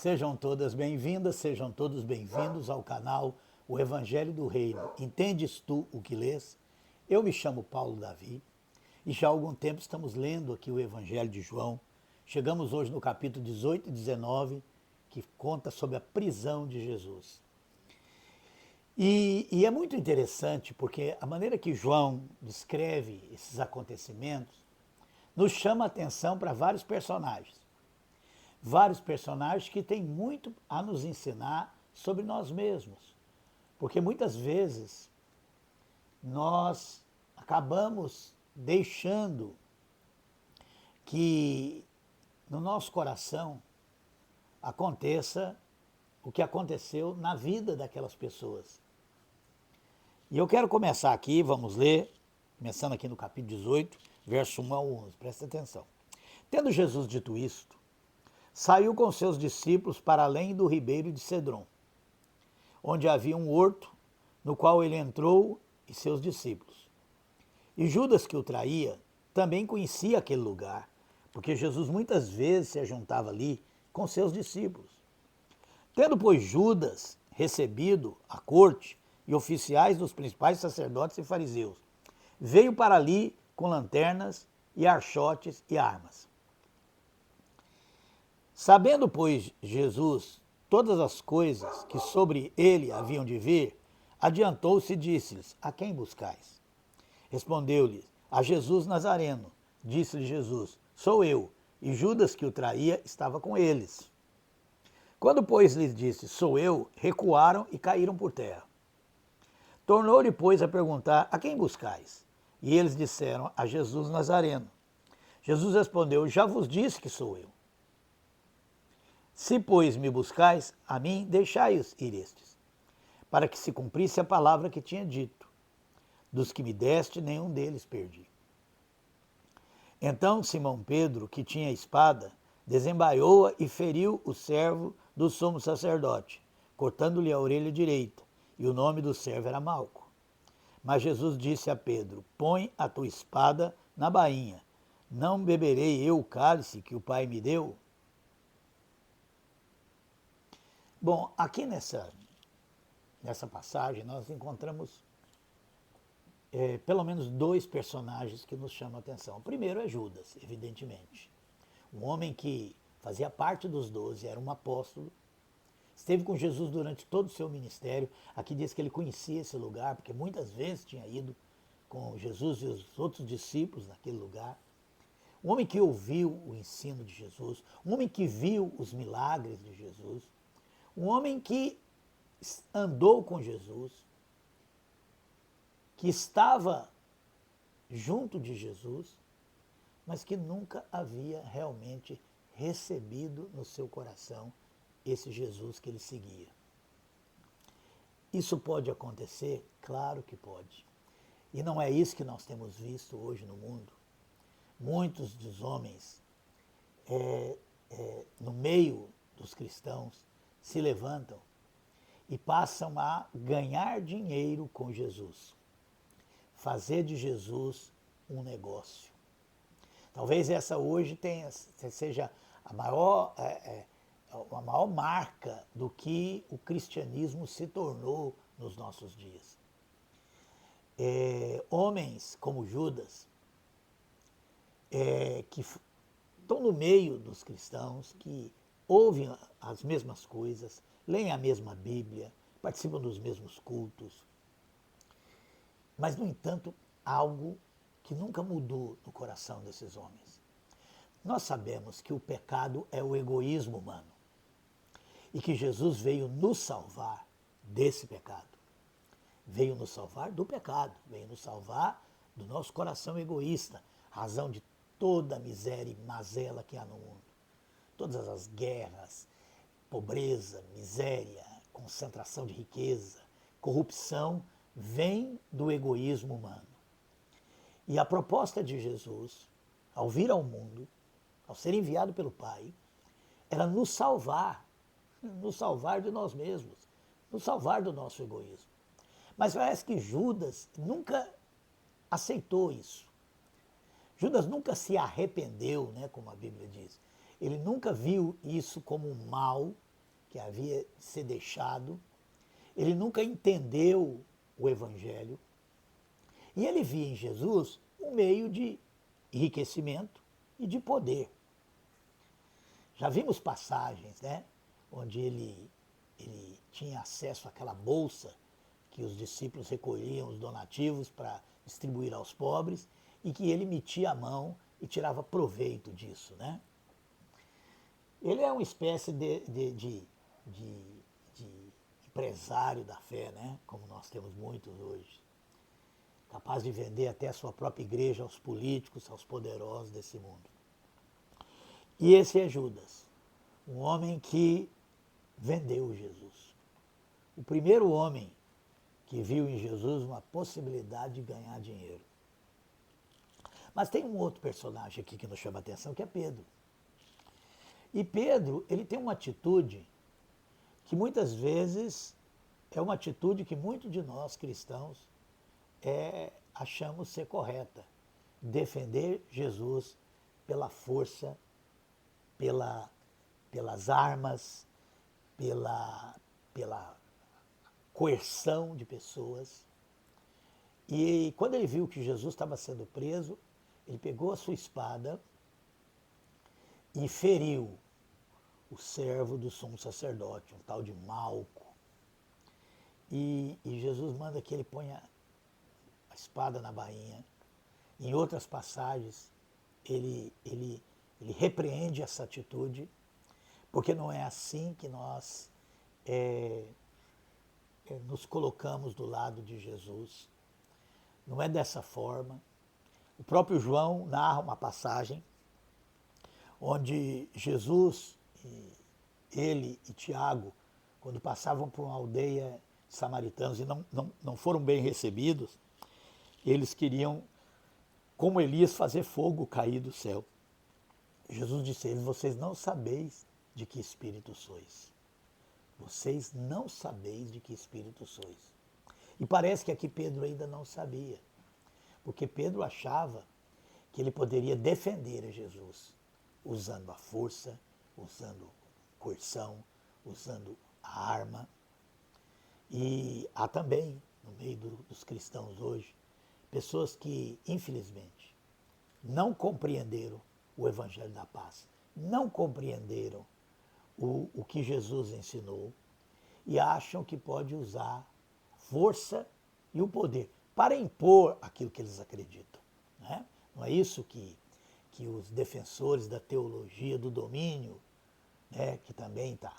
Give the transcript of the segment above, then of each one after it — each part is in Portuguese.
Sejam todas bem-vindas, sejam todos bem-vindos ao canal O Evangelho do Reino. Entendes tu o que lês? Eu me chamo Paulo Davi e já há algum tempo estamos lendo aqui o Evangelho de João. Chegamos hoje no capítulo 18 e 19, que conta sobre a prisão de Jesus. E é muito interessante porque a maneira que João descreve esses acontecimentos nos chama a atenção para vários personagens. Vários personagens que têm muito a nos ensinar sobre nós mesmos. Porque muitas vezes nós acabamos deixando que no nosso coração aconteça o que aconteceu na vida daquelas pessoas. E eu quero começar aqui, vamos ler, começando aqui no capítulo 18, verso 1 ao 11, presta atenção. Tendo Jesus dito isto, saiu com seus discípulos para além do ribeiro de Cedron, onde havia um horto, no qual ele entrou e seus discípulos. E Judas, que o traía, também conhecia aquele lugar, porque Jesus muitas vezes se juntava ali com seus discípulos. Tendo, pois, Judas recebido a corte e oficiais dos principais sacerdotes e fariseus, veio para ali com lanternas e archotes e armas. Sabendo, pois, Jesus todas as coisas que sobre ele haviam de vir, adiantou-se e disse-lhes: A quem buscais? Respondeu-lhes: A Jesus Nazareno. Disse-lhe Jesus: Sou eu. E Judas, que o traía, estava com eles. Quando, pois, lhes disse: Sou eu, recuaram e caíram por terra. Tornou-lhe, pois, a perguntar: A quem buscais? E eles disseram: A Jesus Nazareno. Jesus respondeu: Já vos disse que sou eu. Se, pois, me buscais, a mim deixai-os ir estes, para que se cumprisse a palavra que tinha dito: Dos que me deste, nenhum deles perdi. Então Simão Pedro, que tinha a espada, desembaiou-a e feriu o servo do sumo sacerdote, cortando-lhe a orelha direita, e o nome do servo era Malco. Mas Jesus disse a Pedro: Põe a tua espada na bainha. Não beberei eu o cálice que o Pai me deu? Bom, aqui nessa passagem nós encontramos pelo menos dois personagens que nos chamam a atenção. O primeiro é Judas, evidentemente. Um homem que fazia parte dos 12, era um apóstolo, esteve com Jesus durante todo o seu ministério. Aqui diz que ele conhecia esse lugar, porque muitas vezes tinha ido com Jesus e os outros discípulos naquele lugar. Um homem que ouviu o ensino de Jesus, um homem que viu os milagres de Jesus, um homem que andou com Jesus, que estava junto de Jesus, mas que nunca havia realmente recebido no seu coração esse Jesus que ele seguia. Isso pode acontecer? Claro que pode. E não é isso que nós temos visto hoje no mundo. Muitos dos homens, no meio dos cristãos, se levantam e passam a ganhar dinheiro com Jesus. Fazer de Jesus um negócio. Talvez essa hoje seja a maior marca do que o cristianismo se tornou nos nossos dias. Homens como Judas, que estão no meio dos cristãos, que ouvem as mesmas coisas, leem a mesma Bíblia, participam dos mesmos cultos, mas, no entanto, algo que nunca mudou no coração desses homens. Nós sabemos que o pecado é o egoísmo humano e que Jesus veio nos salvar desse pecado. Veio nos salvar do pecado, veio nos salvar do nosso coração egoísta, razão de toda a miséria e mazela que há no mundo. Todas as guerras, pobreza, miséria, concentração de riqueza, corrupção, vem do egoísmo humano. E a proposta de Jesus, ao vir ao mundo, ao ser enviado pelo Pai, era nos salvar de nós mesmos, nos salvar do nosso egoísmo. Mas parece que Judas nunca aceitou isso. Judas nunca se arrependeu, né, como a Bíblia diz. Ele nunca viu isso como um mal que havia de ser deixado. Ele nunca entendeu o Evangelho. E ele via em Jesus um meio de enriquecimento e de poder. Já vimos passagens, né, onde ele tinha acesso àquela bolsa que os discípulos recolhiam os donativos para distribuir aos pobres e que ele metia a mão e tirava proveito disso, né? Ele é uma espécie de empresário da fé, né? Como nós temos muitos hoje. Capaz de vender até a sua própria igreja aos políticos, aos poderosos desse mundo. E esse é Judas, um homem que vendeu Jesus. O primeiro homem que viu em Jesus uma possibilidade de ganhar dinheiro. Mas tem um outro personagem aqui que nos chama a atenção, que é Pedro. E Pedro, ele tem uma atitude que muitas vezes é uma atitude que muitos de nós cristãos achamos ser correta. Defender Jesus pela força, pelas armas, pela coerção de pessoas. E quando ele viu que Jesus estava sendo preso, ele pegou a sua espada e feriu o servo do sumo sacerdote, um tal de Malco. E Jesus manda que ele ponha a espada na bainha. Em outras passagens, ele repreende essa atitude, porque não é assim que nós nos colocamos do lado de Jesus. Não é dessa forma. O próprio João narra uma passagem onde Jesus, ele e Tiago, quando passavam por uma aldeia de samaritanos e não foram bem recebidos, eles queriam, como Elias, fazer fogo cair do céu. Jesus disse a eles: vocês não sabeis de que espírito sois. Vocês não sabeis de que espírito sois. E parece que aqui Pedro ainda não sabia, porque Pedro achava que ele poderia defender a Jesus, usando a força, usando coerção, usando a arma. E há também, no meio dos cristãos hoje, pessoas que, infelizmente, não compreenderam o Evangelho da Paz, não compreenderam o que Jesus ensinou e acham que pode usar força e o poder para impor aquilo que eles acreditam, né? Não é isso que os defensores da teologia do domínio, né, que também está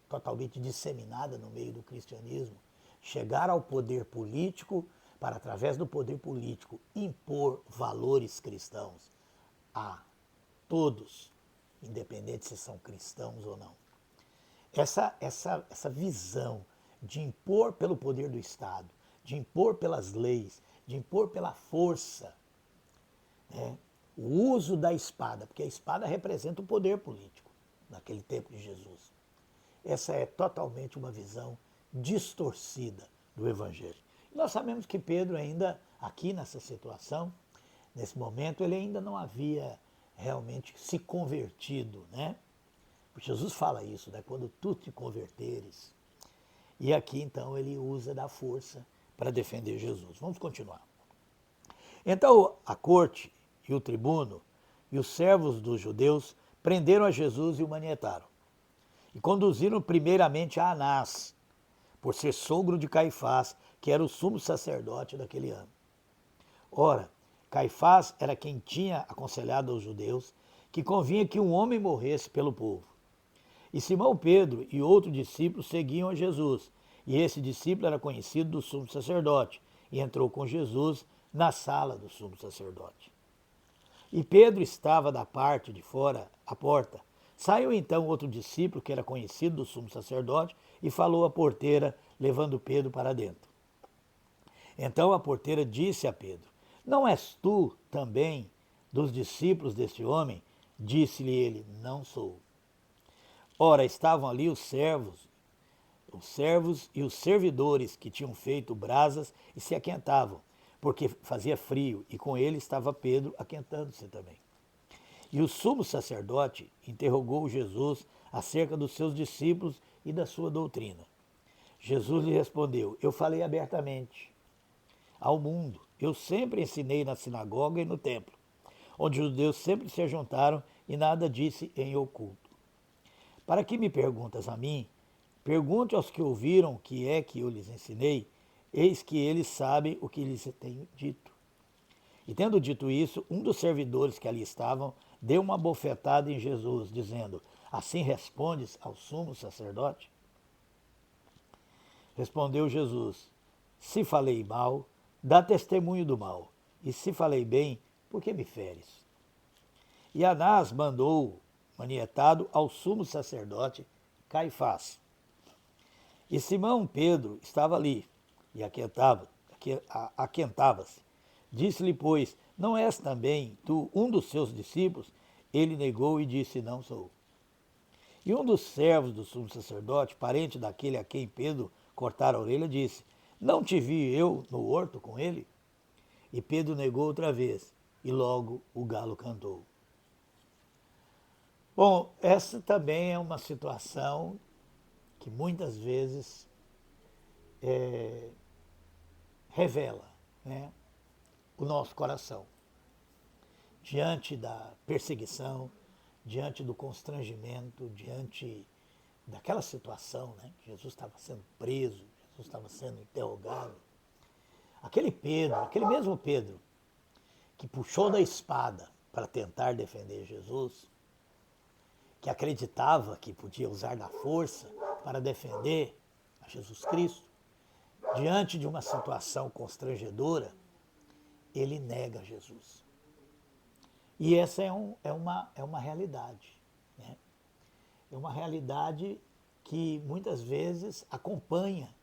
totalmente disseminada no meio do cristianismo, chegar ao poder político para, através do poder político, impor valores cristãos a todos, independente se são cristãos ou não. Essa visão de impor pelo poder do Estado, de impor pelas leis, de impor pela força, né, o uso da espada, porque a espada representa o poder político naquele tempo de Jesus. Essa é totalmente uma visão distorcida do Evangelho. E nós sabemos que Pedro ainda, aqui nessa situação, nesse momento, ele ainda não havia realmente se convertido, né? Jesus fala isso, né? Quando tu te converteres. E aqui, então, ele usa da força para defender Jesus. Vamos continuar. Então, a corte e o tribuno e os servos dos judeus prenderam a Jesus e o manietaram. E conduziram primeiramente a Anás, por ser sogro de Caifás, que era o sumo sacerdote daquele ano. Ora, Caifás era quem tinha aconselhado aos judeus que convinha que um homem morresse pelo povo. E Simão Pedro e outro discípulo seguiam a Jesus, e esse discípulo era conhecido do sumo sacerdote, e entrou com Jesus na sala do sumo sacerdote. E Pedro estava da parte de fora, à porta. Saiu então outro discípulo, que era conhecido do sumo sacerdote, e falou à porteira, levando Pedro para dentro. Então a porteira disse a Pedro: não és tu também dos discípulos deste homem? Disse-lhe ele: não sou. Ora, estavam ali os servos e os servidores que tinham feito brasas e se aquentavam, porque fazia frio, e com ele estava Pedro aquentando-se também. E o sumo sacerdote interrogou Jesus acerca dos seus discípulos e da sua doutrina. Jesus lhe respondeu: eu falei abertamente ao mundo. Eu sempre ensinei na sinagoga e no templo, onde os judeus sempre se juntaram e nada disse em oculto. Para que me perguntas a mim? Pergunte aos que ouviram o que é que eu lhes ensinei, eis que eles sabem o que lhes tenho dito. E tendo dito isso, um dos servidores que ali estavam deu uma bofetada em Jesus, dizendo: assim respondes ao sumo sacerdote? Respondeu Jesus: se falei mal, dá testemunho do mal, e se falei bem, por que me feres? E Anás mandou manietado ao sumo sacerdote Caifás. E Simão Pedro estava ali, e aquentava-se. Disse-lhe, pois, não és também tu um dos seus discípulos? Ele negou e disse, não sou. E um dos servos do sumo sacerdote, parente daquele a quem Pedro cortara a orelha, disse, não te vi eu no horto com ele? E Pedro negou outra vez, e logo o galo cantou. Bom, essa também é uma situação que muitas vezes revela, né, o nosso coração. Diante da perseguição, diante do constrangimento, diante daquela situação, né, Jesus estava sendo preso, Jesus estava sendo interrogado. Aquele Pedro, aquele mesmo Pedro, que puxou da espada para tentar defender Jesus, que acreditava que podia usar da força para defender a Jesus Cristo, diante de uma situação constrangedora, ele nega Jesus. E essa é uma realidade. Né? É uma realidade que muitas vezes acompanha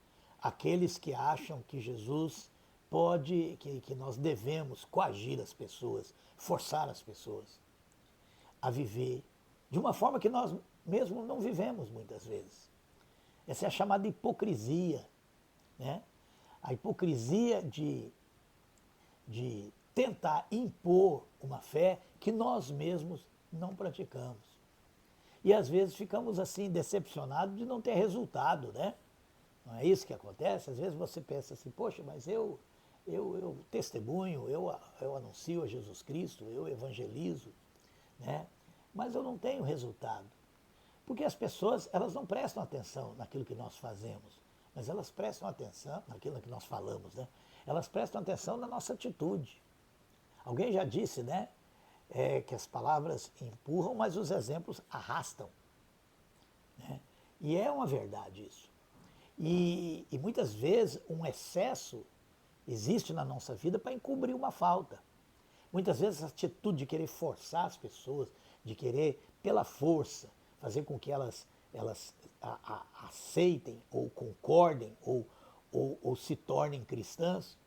aqueles que acham que Jesus pode, que nós devemos coagir as pessoas, forçar as pessoas a viver de uma forma que nós mesmos não vivemos muitas vezes. Essa é a chamada hipocrisia. Né? A hipocrisia de tentar impor uma fé que nós mesmos não praticamos. E às vezes ficamos assim decepcionados de não ter resultado, né? Não é isso que acontece? Às vezes você pensa assim, poxa, mas eu testemunho, eu anuncio a Jesus Cristo, eu evangelizo, né? Mas eu não tenho resultado. Porque as pessoas, elas não prestam atenção naquilo que nós fazemos, mas elas prestam atenção naquilo que nós falamos, né? Elas prestam atenção na nossa atitude. Alguém já disse, né, que as palavras empurram, mas os exemplos arrastam. Né? E é uma verdade isso. E muitas vezes um excesso existe na nossa vida para encobrir uma falta. Muitas vezes a atitude de querer forçar as pessoas, de querer, pela força, fazer com que elas aceitem ou concordem ou se tornem cristãs,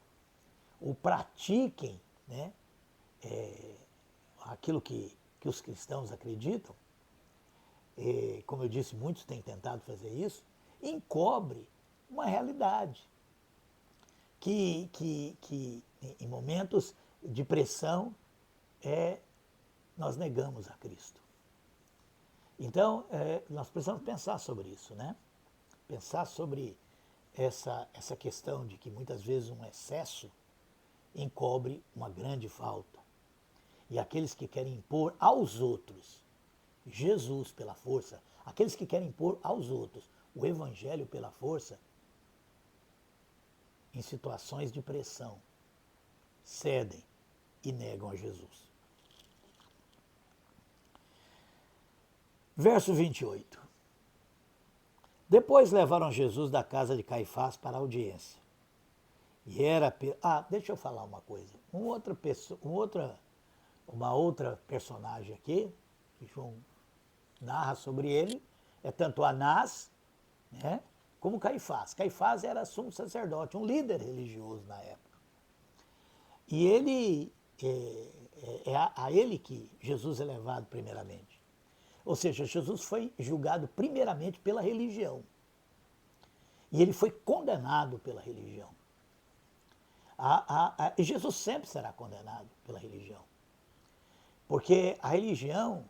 ou pratiquem, né, aquilo que os cristãos acreditam, como eu disse, muitos têm tentado fazer isso, encobre uma realidade que em momentos de pressão nós negamos a Cristo. Então, nós precisamos pensar sobre isso, né? Pensar sobre essa questão de que muitas vezes um excesso encobre uma grande falta. E aqueles que querem impor aos outros Jesus pela força, aqueles que querem impor aos outros o Evangelho pela força, em situações de pressão, cedem e negam a Jesus. Verso 28. Depois levaram Jesus da casa de Caifás para a audiência. E era... deixa eu falar uma coisa. Uma outra personagem aqui, que João narra sobre ele, é tanto Anás, né, como Caifás. Caifás era sumo sacerdote, um líder religioso na época. E ele a ele que Jesus é levado primeiramente. Ou seja, Jesus foi julgado primeiramente pela religião. E ele foi condenado pela religião. E Jesus sempre será condenado pela religião. Porque a religião,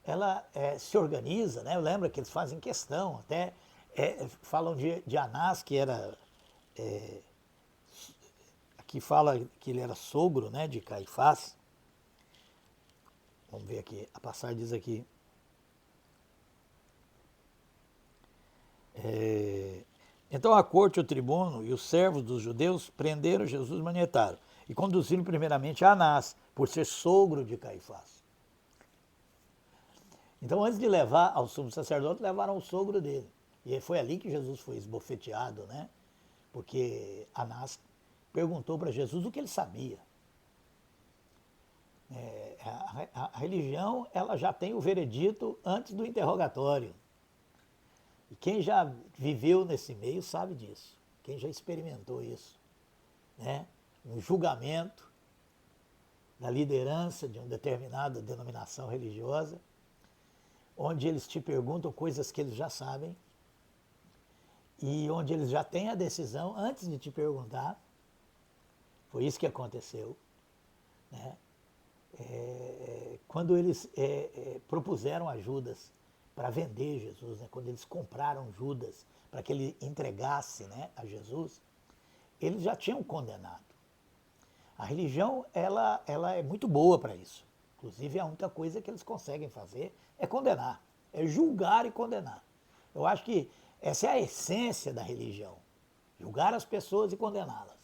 ela se organiza, né? Lembra que eles fazem questão até Falam de Anás, que era, aqui fala que ele era sogro, né, de Caifás. Vamos ver aqui, a passagem diz aqui. Então a corte, o tribuno e os servos dos judeus prenderam Jesus e manietaram e conduziram primeiramente a Anás, por ser sogro de Caifás. Então, antes de levar ao sumo sacerdote, levaram o sogro dele. E foi ali que Jesus foi esbofeteado, né? Porque Anás perguntou para Jesus o que ele sabia. A religião, ela já tem o veredito antes do interrogatório. E quem já viveu nesse meio sabe disso. Quem já experimentou isso, né? Um julgamento da liderança de uma determinada denominação religiosa, onde eles te perguntam coisas que eles já sabem e onde eles já têm a decisão antes de te perguntar. Foi isso que aconteceu, né? Quando eles propuseram a Judas para vender Jesus, né? Quando eles compraram Judas para que ele entregasse, né, a Jesus, eles já tinham condenado. A religião, ela é muito boa para isso. Inclusive, a única coisa que eles conseguem fazer é condenar, é julgar e condenar. Eu acho que essa é a essência da religião, julgar as pessoas e condená-las.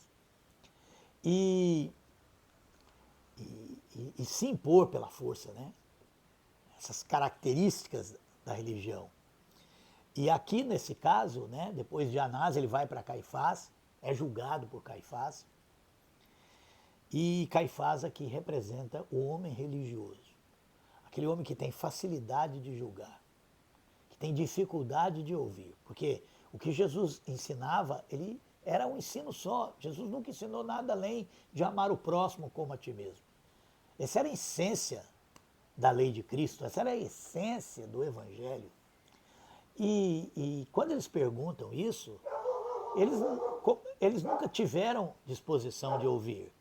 E se impor pela força, né? Essas características da religião. E aqui, nesse caso, né, depois de Anás, ele vai para Caifás, é julgado por Caifás. E Caifás aqui representa o homem religioso. Aquele homem que tem facilidade de julgar, que tem dificuldade de ouvir. Porque o que Jesus ensinava, ele era um ensino só. Jesus nunca ensinou nada além de amar o próximo como a ti mesmo. Essa era a essência da lei de Cristo, essa era a essência do Evangelho. E quando eles perguntam isso, eles nunca tiveram disposição de ouvir.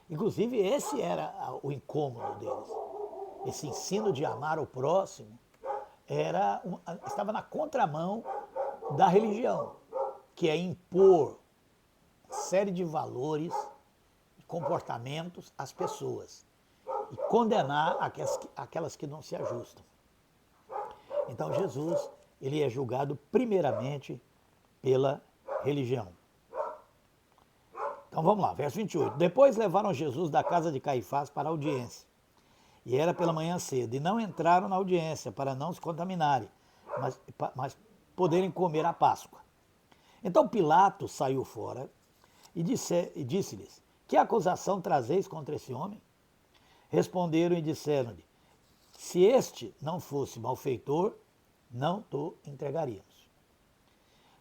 Inclusive, esse era o incômodo deles. Esse ensino de amar o próximo estava na contramão da religião, que é impor uma série de valores, de comportamentos às pessoas e condenar aquelas que não se ajustam. Então, Jesus, ele é julgado primeiramente pela religião. Então vamos lá, verso 28. Depois levaram Jesus da casa de Caifás para a audiência. E era pela manhã cedo. E não entraram na audiência para não se contaminarem, mas poderem comer a Páscoa. Então Pilatos saiu fora e disse-lhes: que acusação trazeis contra esse homem? Responderam e disseram-lhe: se este não fosse malfeitor, não te entregaríamos.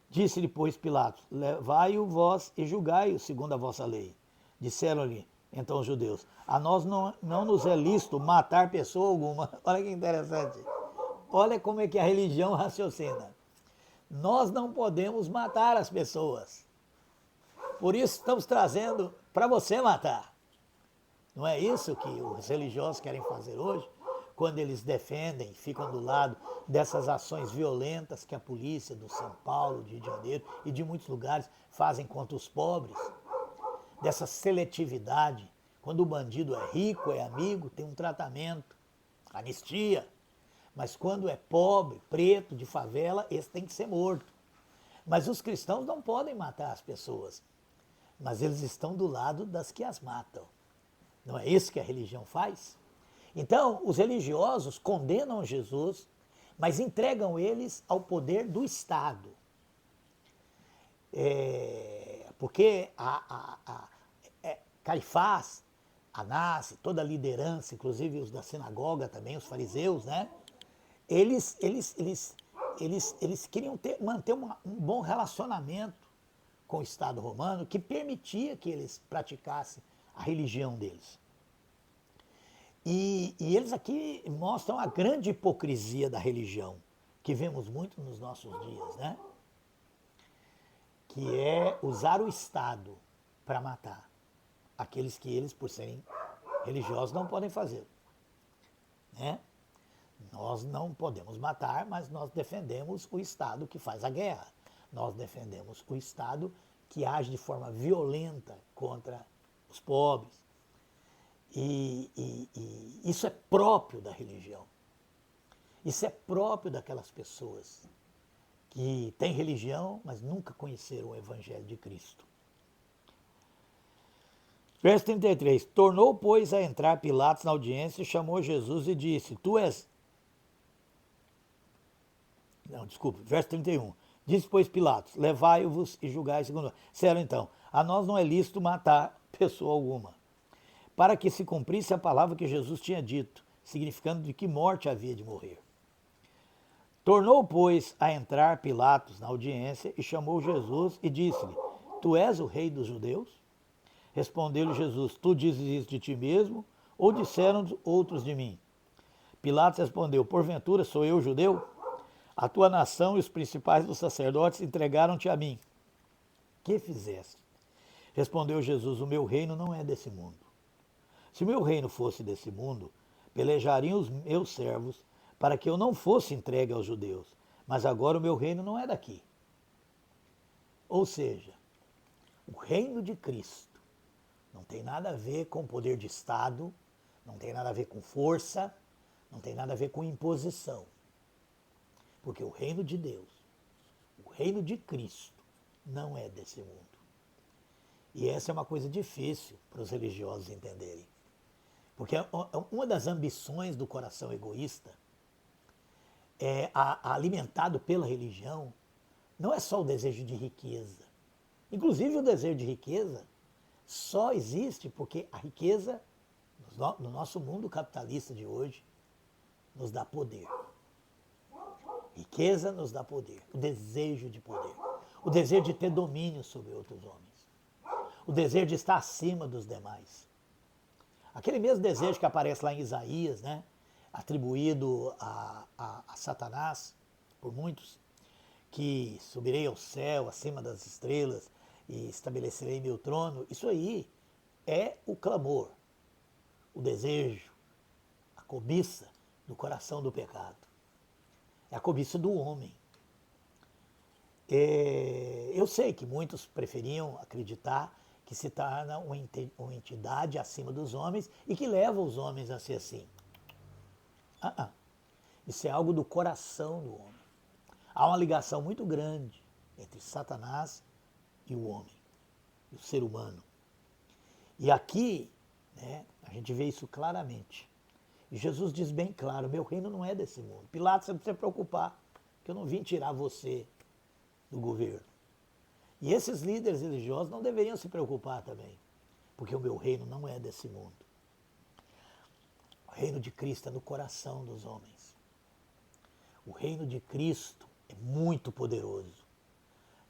Disse-lhe, pois, Pilatos: levai-o vós e julgai-o segundo a vossa lei. Disseram-lhe então os judeus: a nós não nos é lícito matar pessoa alguma. Olha que interessante. Olha como é que a religião raciocina. Nós não podemos matar as pessoas. Por isso estamos trazendo para você matar. Não é isso que os religiosos querem fazer hoje? Quando eles defendem, ficam do lado dessas ações violentas que a polícia do São Paulo, de Rio de Janeiro e de muitos lugares fazem contra os pobres, dessa seletividade. Quando o bandido é rico, é amigo, tem um tratamento, anistia. Mas quando é pobre, preto, de favela, esse tem que ser morto. Mas os cristãos não podem matar as pessoas, mas eles estão do lado das que as matam. Não é isso que a religião faz? Então, os religiosos condenam Jesus, mas entregam eles ao poder do Estado. Porque Caifás, Anás, toda a liderança, inclusive os da sinagoga também, os fariseus, né? Eles queriam manter um bom relacionamento com o Estado romano, que permitia que eles praticassem a religião deles. E eles aqui mostram a grande hipocrisia da religião, que vemos muito nos nossos dias, né? Que é usar o Estado para matar aqueles que eles, por serem religiosos, não podem fazer, né? Nós não podemos matar, mas nós defendemos o Estado que faz a guerra. Nós defendemos o Estado que age de forma violenta contra os pobres. E isso é próprio da religião. Isso é próprio daquelas pessoas que têm religião, mas nunca conheceram o Evangelho de Cristo. Verso 33. Tornou, pois, a entrar Pilatos na audiência e chamou Jesus e disse, tu és... Não, desculpe, verso 31. Disse, pois, Pilatos, levai-vos e julgai segundo... Disseram então, a nós não é lícito matar pessoa alguma, para que se cumprisse a palavra que Jesus tinha dito, significando de que morte havia de morrer. Tornou, pois, a entrar Pilatos na audiência e chamou Jesus e disse-lhe, tu és o rei dos judeus? Respondeu-lhe Jesus, tu dizes isso de ti mesmo, ou disseram outros de mim? Pilatos respondeu, porventura sou eu judeu? A tua nação e os principais dos sacerdotes entregaram-te a mim. Que fizeste? Respondeu Jesus, o meu reino não é desse mundo. Se o meu reino fosse desse mundo, pelejariam os meus servos para que eu não fosse entregue aos judeus. Mas agora o meu reino não é daqui. Ou seja, o reino de Cristo não tem nada a ver com poder de Estado, não tem nada a ver com força, não tem nada a ver com imposição. Porque o reino de Deus, o reino de Cristo, não é desse mundo. E essa é uma coisa difícil para os religiosos entenderem. Porque uma das ambições do coração egoísta alimentado pela religião, não é só o desejo de riqueza. Inclusive o desejo de riqueza só existe porque a riqueza, no nosso mundo capitalista de hoje, nos dá poder. Riqueza nos dá poder, o desejo de poder, o desejo de ter domínio sobre outros homens, o desejo de estar acima dos demais. Aquele mesmo desejo que aparece lá em Isaías, né? Atribuído a Satanás, por muitos, que subirei ao céu, acima das estrelas, e estabelecerei meu trono. Isso aí é o clamor, o desejo, a cobiça do coração do pecado. É a cobiça do homem. Eu sei que muitos preferiam acreditar que se torna uma entidade acima dos homens e que leva os homens a ser assim. Isso é algo do coração do homem. Há uma ligação muito grande entre Satanás e o homem, e o ser humano. E aqui, né, a gente vê isso claramente. E Jesus diz bem claro, meu reino não é desse mundo. Pilatos, você não precisa se preocupar, que eu não vim tirar você do governo. E esses líderes religiosos não deveriam se preocupar também, porque o meu reino não é desse mundo. O reino de Cristo é no coração dos homens. O reino de Cristo é muito poderoso,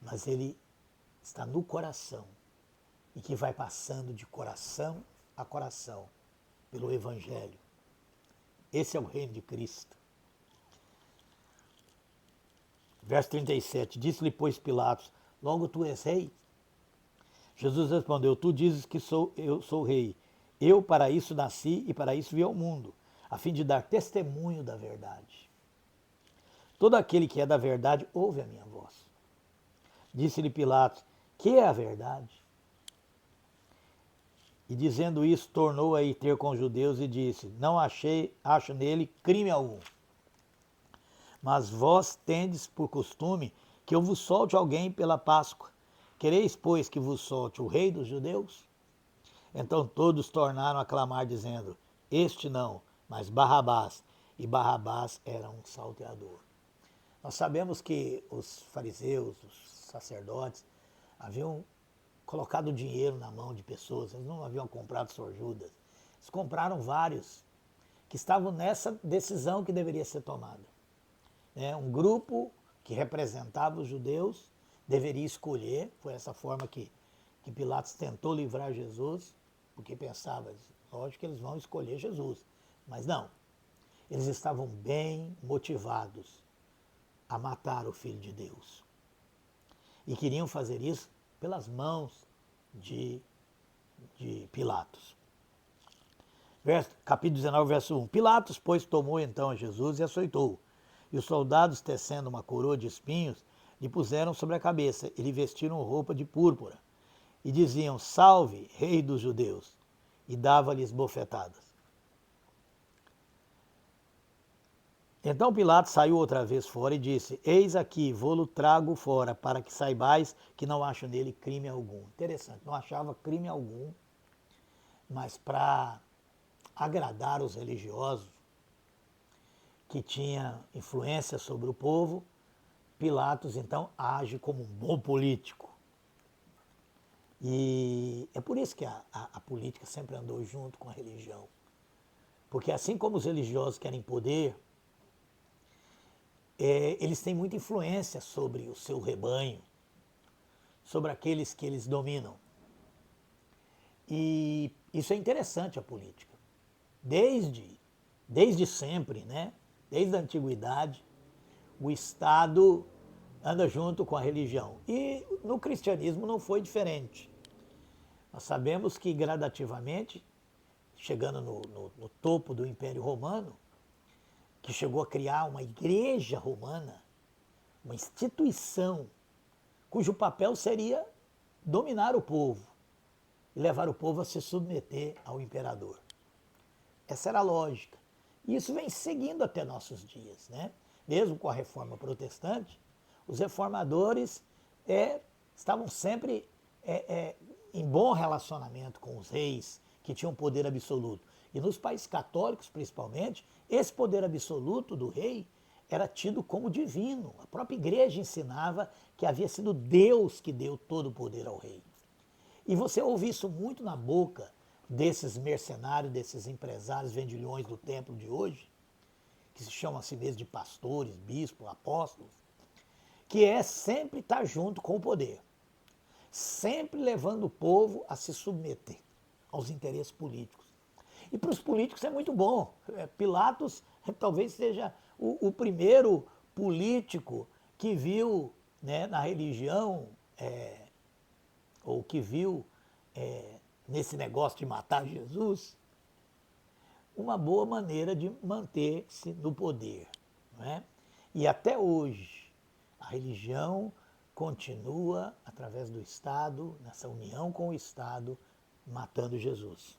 mas ele está no coração e que vai passando de coração a coração pelo Evangelho. Esse é o reino de Cristo. Verso 37, disse-lhe, pois, Pilatos, logo tu és rei? Jesus respondeu, tu dizes que eu sou rei. Eu para isso nasci e para isso vim ao mundo, a fim de dar testemunho da verdade. Todo aquele que é da verdade ouve a minha voz. Disse-lhe Pilatos, que é a verdade? E dizendo isso, tornou a ir ter com os judeus e disse, não acho nele crime algum. Mas vós tendes por costume que eu vos solte alguém pela Páscoa. Quereis, pois, que vos solte o rei dos judeus? Então todos tornaram a clamar, dizendo, este não, mas Barrabás. E Barrabás era um salteador. Nós sabemos que os fariseus, os sacerdotes, haviam colocado dinheiro na mão de pessoas, eles não haviam comprado Sr. Judas. Eles compraram vários que estavam nessa decisão que deveria ser tomada. Um grupo que representava os judeus deveria escolher, foi essa forma que Pilatos tentou livrar Jesus, porque pensava, lógico que eles vão escolher Jesus, mas não, eles estavam bem motivados a matar o Filho de Deus. E queriam fazer isso pelas mãos de Pilatos. Capítulo 19, verso 1. Pilatos, pois, tomou então a Jesus e açoitou-o. E os soldados, tecendo uma coroa de espinhos, lhe puseram sobre a cabeça e lhe vestiram roupa de púrpura. E diziam: Salve, rei dos judeus! E dava-lhes bofetadas. Então Pilatos saiu outra vez fora e disse: Eis aqui, vou-lo trago fora, para que saibais que não acho nele crime algum. Interessante, não achava crime algum, mas para agradar os religiosos, que tinha influência sobre o povo, Pilatos então age como um bom político. E é por isso que a política sempre andou junto com a religião. Porque assim como os religiosos querem poder, eles têm muita influência sobre o seu rebanho, sobre aqueles que eles dominam. E isso é interessante a política. Desde sempre, né? Desde a antiguidade, o Estado anda junto com a religião. E no cristianismo não foi diferente. Nós sabemos que gradativamente, chegando no topo do Império Romano, que chegou a criar uma igreja romana, uma instituição, cujo papel seria dominar o povo e levar o povo a se submeter ao imperador. Essa era a lógica. E isso vem seguindo até nossos dias, né? Mesmo com a reforma protestante, os reformadores estavam sempre em bom relacionamento com os reis, que tinham poder absoluto. E nos países católicos, principalmente, esse poder absoluto do rei era tido como divino. A própria igreja ensinava que havia sido Deus que deu todo o poder ao rei. E você ouve isso muito na boca desses mercenários, desses empresários vendilhões do templo de hoje, que se chamam a si mesmos de pastores, bispos, apóstolos, que é sempre estar junto com o poder, sempre levando o povo a se submeter aos interesses políticos. E para os políticos é muito bom. Pilatos talvez seja o primeiro político que viu, né, na religião, ou que viu nesse negócio de matar Jesus, uma boa maneira de manter-se no poder. Não é? E até hoje, a religião continua, através do Estado, nessa união com o Estado, matando Jesus.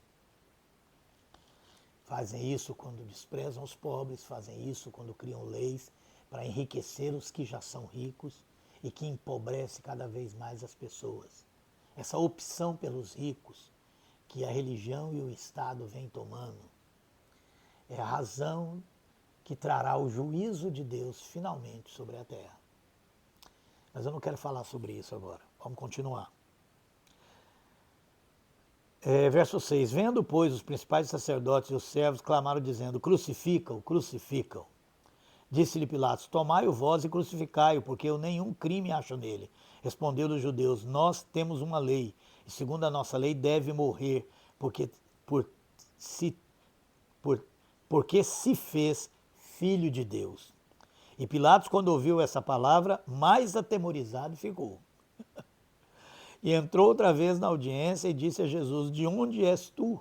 Fazem isso quando desprezam os pobres, fazem isso quando criam leis para enriquecer os que já são ricos e que empobrece cada vez mais as pessoas. Essa opção pelos ricos que a religião e o Estado vêm tomando é a razão que trará o juízo de Deus finalmente sobre a terra. Mas eu não quero falar sobre isso agora. Vamos continuar. Verso 6. Vendo, pois, os principais sacerdotes e os servos clamaram dizendo: Crucifica-o, crucifica-o. Disse-lhe Pilatos: Tomai-o vós e crucificai-o, porque eu nenhum crime acho nele. Respondeu os judeus: Nós temos uma lei, e segundo a nossa lei deve morrer, porque se fez filho de Deus. E Pilatos, quando ouviu essa palavra, mais atemorizado ficou. E entrou outra vez na audiência e disse a Jesus: De onde és tu?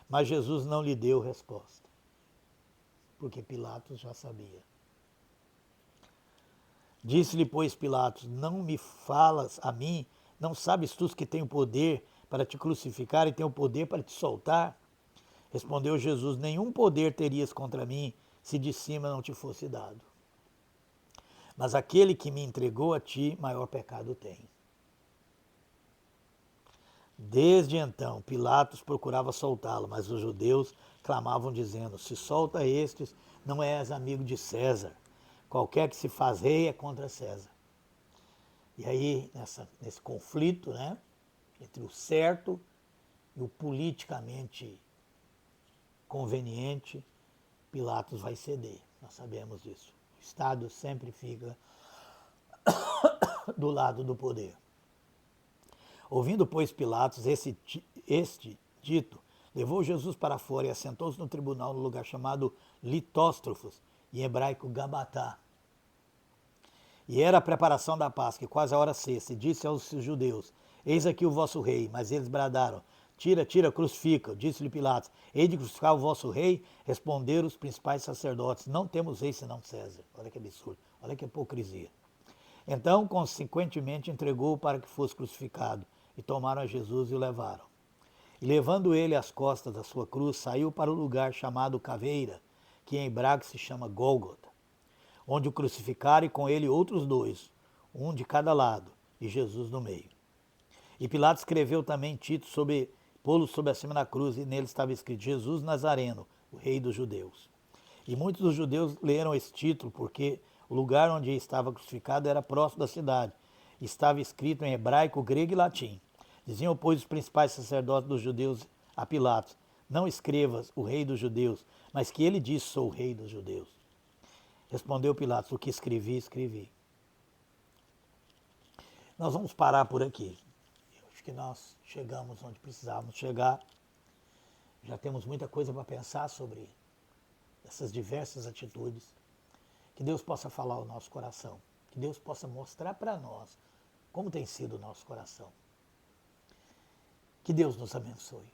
Mas Jesus não lhe deu resposta, porque Pilatos já sabia. Disse-lhe, pois, Pilatos: Não me falas a mim? Não sabes tu que tenho poder para te crucificar e tenho poder para te soltar? Respondeu Jesus: Nenhum poder terias contra mim se de cima não te fosse dado. Mas aquele que me entregou a ti, maior pecado tem. Desde então, Pilatos procurava soltá-lo, mas os judeus clamavam dizendo: Se solta estes, não és amigo de César. Qualquer que se faz rei é contra César. E aí, nesse conflito, né, entre o certo e o politicamente conveniente, Pilatos vai ceder. Nós sabemos disso. O Estado sempre fica do lado do poder. Ouvindo, pois, Pilatos este dito, levou Jesus para fora e assentou-se no tribunal no lugar chamado Litóstrofos, em hebraico Gabatá. E era a preparação da Páscoa, quase a hora sexta, e disse aos judeus: Eis aqui o vosso rei. Mas eles bradaram: Tira, tira, crucifica. Disse-lhe Pilatos, hei de crucificar o vosso rei? Responderam os principais sacerdotes, não temos rei senão César. Olha que absurdo, olha que hipocrisia. Então, consequentemente, entregou-o para que fosse crucificado, e tomaram a Jesus e o levaram. E levando ele às costas da sua cruz, saiu para o lugar chamado Caveira, que em hebraico se chama Gólgota, onde o crucificaram e com ele outros dois, um de cada lado, e Jesus no meio. E Pilatos escreveu também Tito pô-lo sobre acima da cruz, e nele estava escrito Jesus Nazareno, o rei dos judeus. E muitos dos judeus leram esse título porque o lugar onde estava crucificado era próximo da cidade. Estava escrito em hebraico, grego e latim. Diziam, pois, os principais sacerdotes dos judeus a Pilatos, não escrevas o rei dos judeus, mas que ele disse, sou o rei dos judeus. Respondeu Pilatos, o que escrevi, escrevi. Nós vamos parar por aqui. Eu acho que nós chegamos onde precisávamos chegar. Já temos muita coisa para pensar sobre essas diversas atitudes. Que Deus possa falar ao nosso coração. Que Deus possa mostrar para nós como tem sido o nosso coração. Que Deus nos abençoe.